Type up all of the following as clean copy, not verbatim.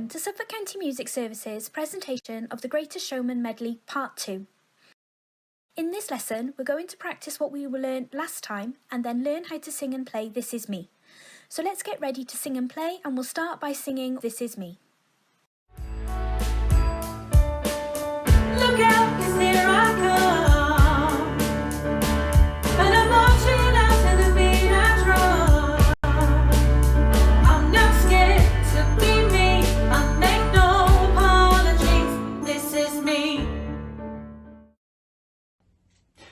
welcome to Suffolk County Music Service's presentation of the Greatest Showman Medley Part 2. In this lesson, we're going to practice what we learned last time and then learn how to sing and play This Is Me. So let's get ready to sing and play, and we'll start by singing This Is Me. Look out, 'cause here I come, and I'm marching out to the beat I drum. I'm not scared to be me, I make no apologies, this is me.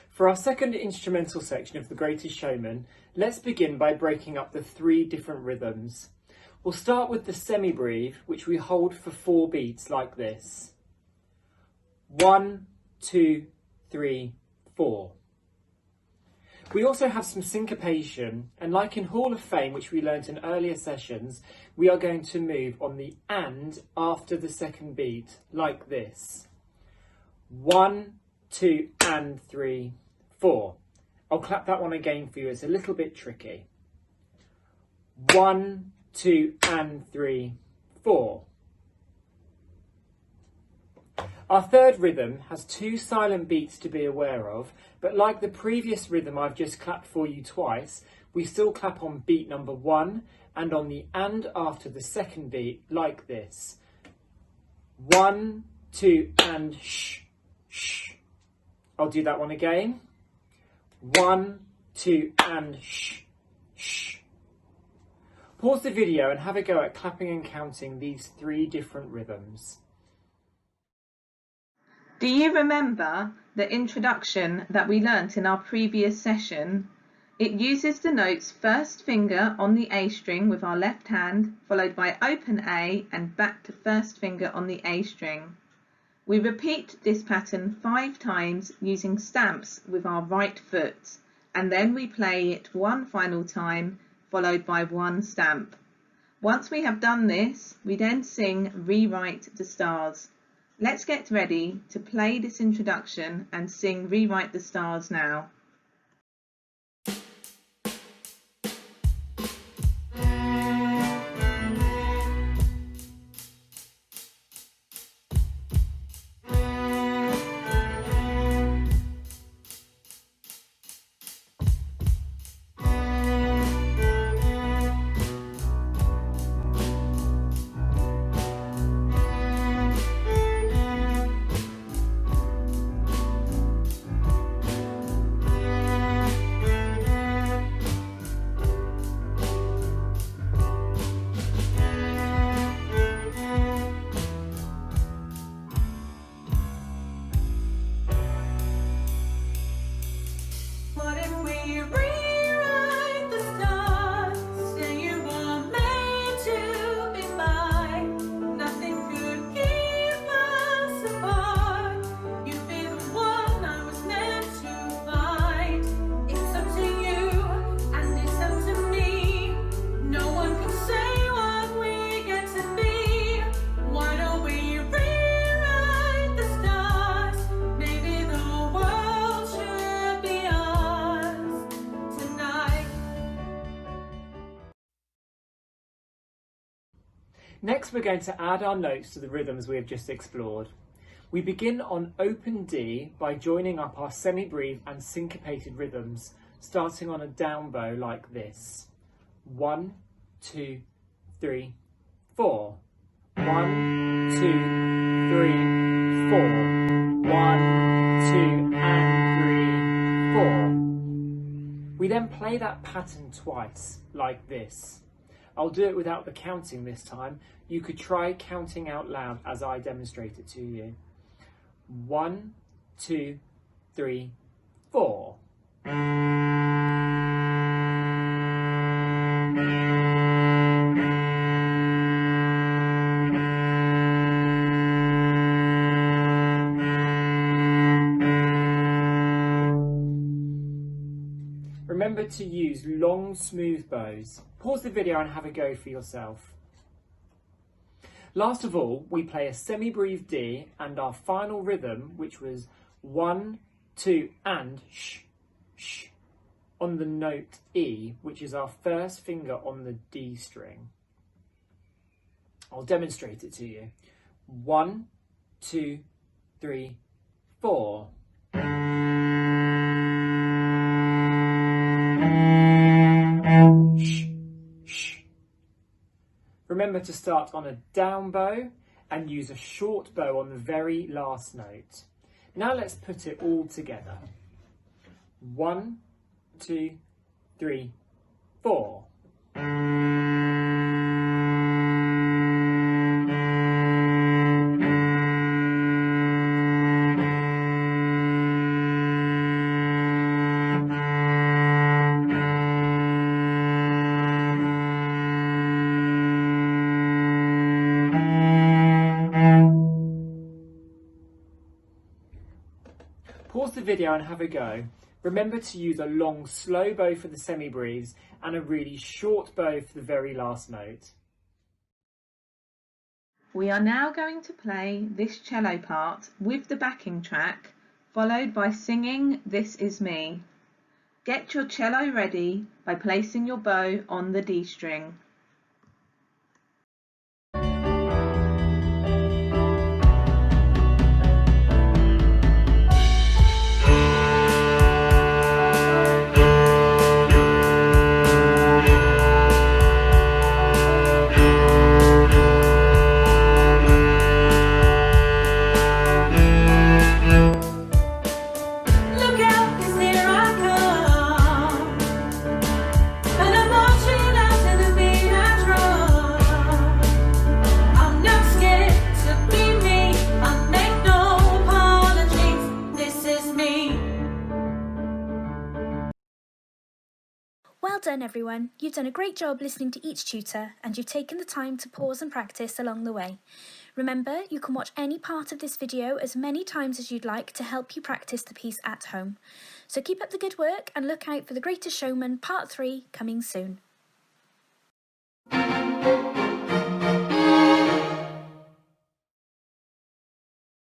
For our second instrumental section of The Greatest Showman, let's begin by breaking up the 3 different rhythms. We'll start with the semi-breve, which we hold for 4 beats like this. 1, 2, 3, 4. We also have some syncopation, and like in Hall of Fame, which we learnt in earlier sessions, we are going to move on the and after the second beat, like this. 1, 2, and 3, 4. I'll clap that one again for you, it's a little bit tricky. 1, 2, and 3, 4. Our third rhythm has 2 silent beats to be aware of, but like the previous rhythm I've just clapped for you twice, we still clap on beat number 1 and on the and after the second beat like this. 1, 2, and sh, sh. I'll do that one again. 1, 2, and sh, sh. Pause the video and have a go at clapping and counting these 3 different rhythms. Do you remember the introduction that we learnt in our previous session? It uses the notes first finger on the A string with our left hand, followed by open A and back to first finger on the A string. We repeat this pattern 5 times using stamps with our right foot, and then we play it 1 final time, followed by 1 stamp. Once we have done this, we then sing Rewrite the Stars. Let's get ready to play this introduction and sing Rewrite the Stars now. Next, we're going to add our notes to the rhythms we have just explored. We begin on open D by joining up our semi-breve and syncopated rhythms, starting on a down bow like this. 1, 2, 3, 4. 1, 2, 3, 4. 1, 2, and 3, 4. We then play that pattern twice, like this. I'll do it without the counting this time. You could try counting out loud as I demonstrate it to you. 1, 2, 3, 4. Remember to use long, smooth bows. Pause the video and have a go for yourself. Last of all, we play a semi-breve D and our final rhythm, which was 1, 2, and sh, sh, on the note E, which is our first finger on the D string. I'll demonstrate it to you. 1, 2, 3, 4. Shh, shh. Remember to start on a down bow and use a short bow on the very last note. Now let's put it all together. 1, 2, 3, 4. Pause the video and have a go. Remember to use a long, slow bow for the semi-breathes and a really short bow for the very last note. We are now going to play this cello part with the backing track, followed by singing This Is Me. Get your cello ready by placing your bow on the D string. Look out, 'cause here I come, and I'm marching out to the beat I drum. I'm not scared to be me, I make no apologies. This is me. Well done everyone, you've done a great job listening to each tutor and you've taken the time to pause and practice along the way. Remember, you can watch any part of this video as many times as you'd like to help you practice the piece at home. So keep up the good work and look out for The Greatest Showman Part 3 coming soon.